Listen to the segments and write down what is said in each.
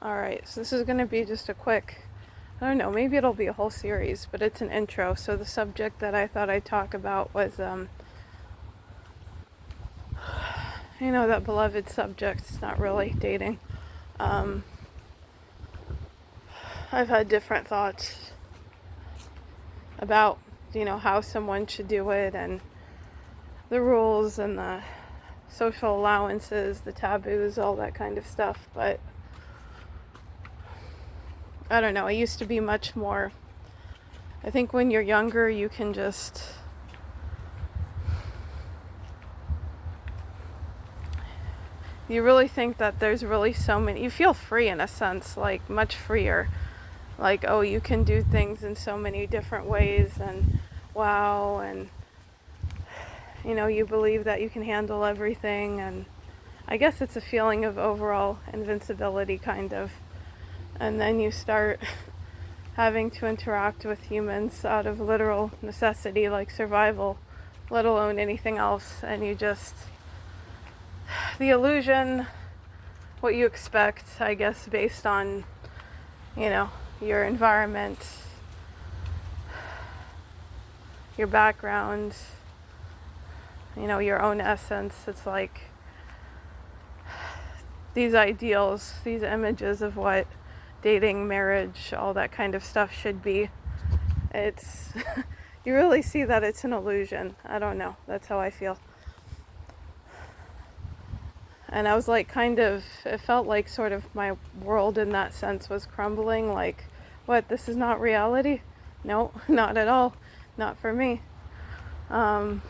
Alright, so this is going to be just a quick, I don't know, maybe it'll be a whole series, but it's an intro. So the subject that I thought I'd talk about was, that beloved subject. It's not really dating. I've had different thoughts about, how someone should do it and the rules and the social allowances, the taboos, all that kind of stuff. But I don't know, I used to be much more, I think when you're younger, you can just, you really think that there's really so many, you feel free in a sense, like much freer. Like, oh, you can do things in so many different ways, and wow, and you believe that you can handle everything, and I guess it's a feeling of overall invincibility, kind of. And then you start having to interact with humans out of literal necessity, like survival, let alone anything else, and you just, the illusion, what you expect, I guess, based on, your environment, your background, your own essence. It's like these ideals, these images of what dating, marriage, all that kind of stuff should be. It's, you really see that it's an illusion. I don't know. That's how I feel. And I was like, it felt like sort of my world in that sense was crumbling. Like, what, this is not reality? No, not at all. Not for me. And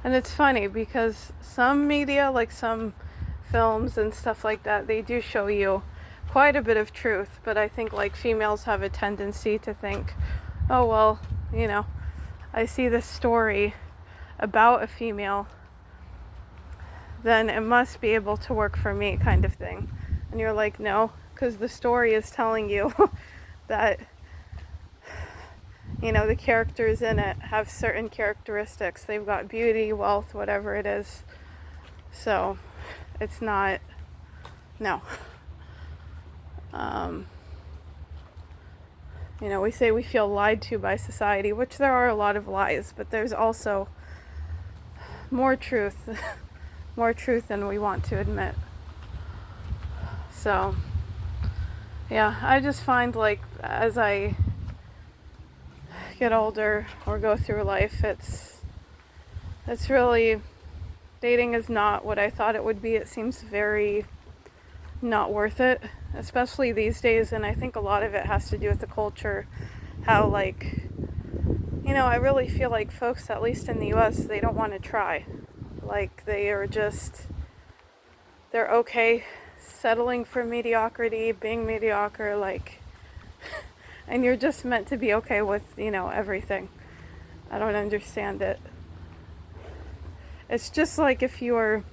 it's funny because some media, like some films and stuff like that, they do show you quite a bit of truth. But I think like females have a tendency to think, oh, well, I see this story about a female, then it must be able to work for me, kind of thing. And you're like, no, because the story is telling you that the characters in it have certain characteristics. They've got beauty, wealth, whatever it is. So it's not, no. We say we feel lied to by society, which there are a lot of lies, but there's also more truth than we want to admit. So yeah, I just find like as I get older or go through life, it's really, dating is not what I thought it would be. It seems very not worth it, especially these days, and I think a lot of it has to do with the culture, how like, I really feel like folks, at least in the US, they don't want to try. Like they're okay settling for mediocrity, being mediocre, like, and you're just meant to be okay with, everything. I don't understand it. It's just like if you're,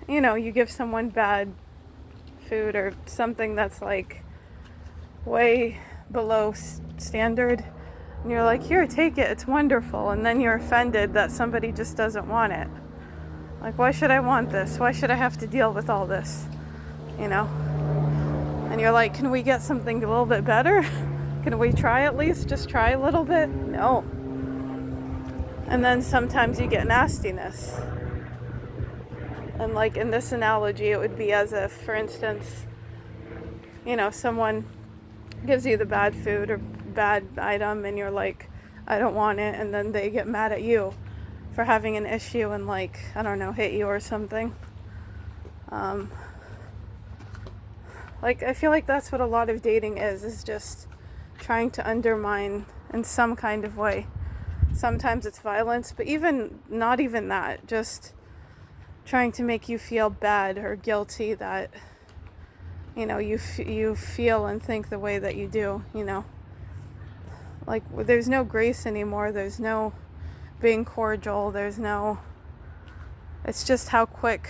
you give someone bad food or something that's like way below standard, and you're like, here, take it, it's wonderful, and then you're offended that somebody just doesn't want it. Like, why should I want this? Why should I have to deal with all this? And you're like, can we get something a little bit better? Can we try at least? Just try a little bit? No. And then sometimes you get nastiness. And like in this analogy, it would be as if, for instance, someone gives you the bad food or bad item and you're like, I don't want it, and then they get mad at you for having an issue and like, I don't know, hit you or something. Like, I feel like that's what a lot of dating is just trying to undermine in some kind of way. Sometimes it's violence, but not even that, just trying to make you feel bad or guilty that, you feel and think the way that you do, Like, there's no grace anymore, there's no being cordial, it's just how quick,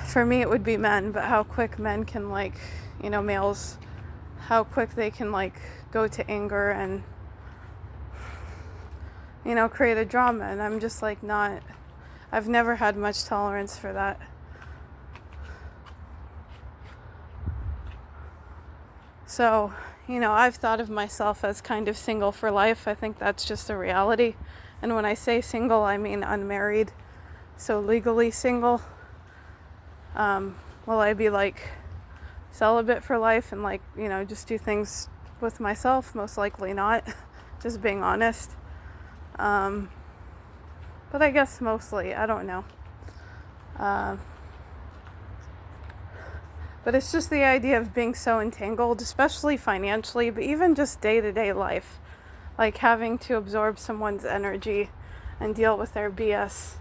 for me it would be men, but how quick men can like, males, how quick they can like go to anger and, create a drama. And I'm just like, not, I've never had much tolerance for that. So, I've thought of myself as kind of single for life. I think that's just a reality. And when I say single, I mean unmarried. So legally single. Will I be like celibate for life and just do things with myself? Most likely not. Just being honest. But I guess mostly, I don't know. But it's just the idea of being so entangled, especially financially, but even just day-to-day life. Like having to absorb someone's energy and deal with their BS.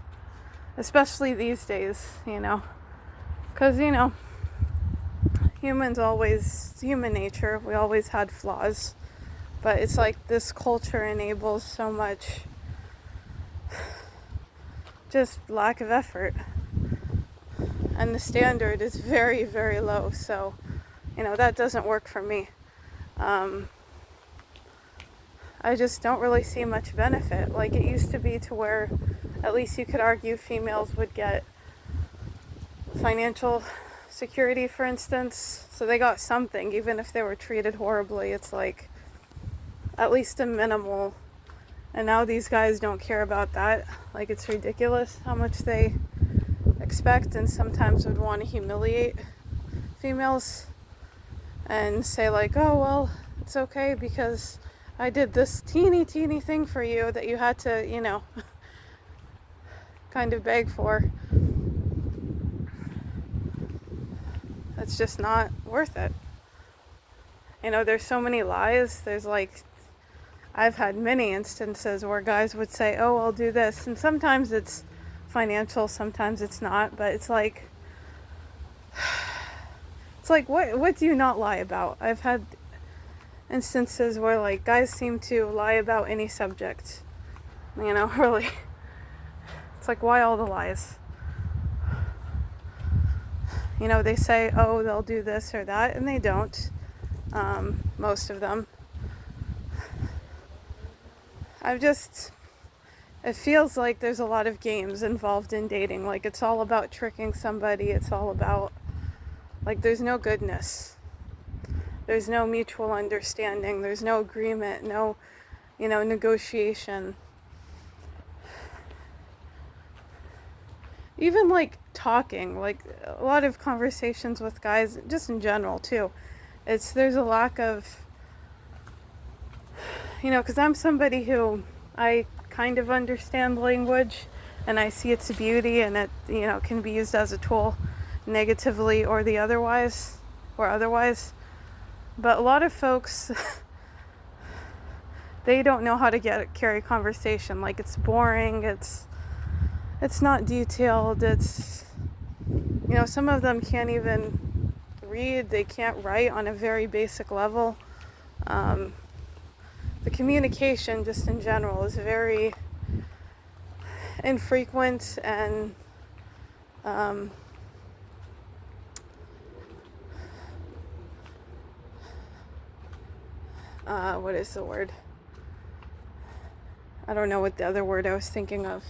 Especially these days, Because, human nature, we always had flaws. But it's like this culture enables so much just lack of effort. And the standard is very, very low. So, that doesn't work for me. I just don't really see much benefit. Like it used to be to where at least you could argue females would get financial security, for instance. So they got something, even if they were treated horribly. It's like at least a minimal. And now these guys don't care about that. Like it's ridiculous how much they expect, and sometimes would want to humiliate females and say like, oh well, it's okay because I did this teeny thing for you that you had to, kind of beg for. It's just not worth it. There's so many lies. There's I've had many instances where guys would say, oh, I'll do this. And sometimes it's financial, sometimes it's not. But it's like what do you not lie about? I've had instances where guys seem to lie about any subject. Really. It's like, why all the lies? They say, oh, they'll do this or that, and they don't. Most of them. It feels like there's a lot of games involved in dating. Like it's all about tricking somebody. It's all about, there's no goodness. There's no mutual understanding. There's no agreement. No, negotiation. Even talking, a lot of conversations with guys, just in general too. There's a lack of, because I'm somebody who, I kind of understand language and I see its beauty, and it, can be used as a tool negatively or otherwise. But a lot of folks, they don't know how to carry conversation. It's boring. It's not detailed. It's, some of them can't even read. They can't write on a very basic level. The communication just in general is very infrequent and what is the word? I don't know what the other word I was thinking of.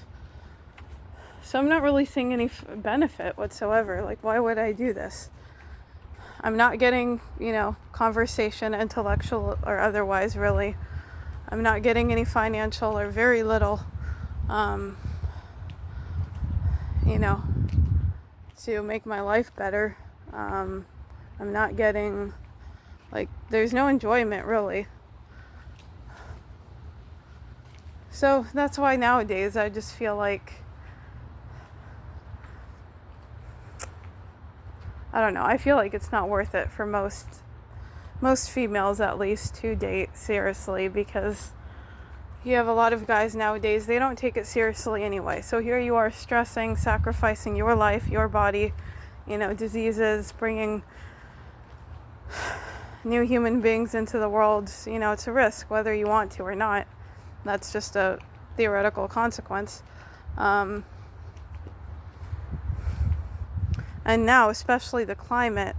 So I'm not really seeing any benefit whatsoever. Why would I do this? I'm not getting, conversation, intellectual or otherwise, really. I'm not getting any financial or very little, to make my life better. I'm not getting, there's no enjoyment, really. So that's why nowadays I just feel like, I don't know, I feel like it's not worth it for most females at least to date seriously, because you have a lot of guys nowadays, they don't take it seriously anyway. So here you are stressing, sacrificing your life, your body, diseases, bringing new human beings into the world. It's a risk whether you want to or not. That's just a theoretical consequence. And now, especially the climate,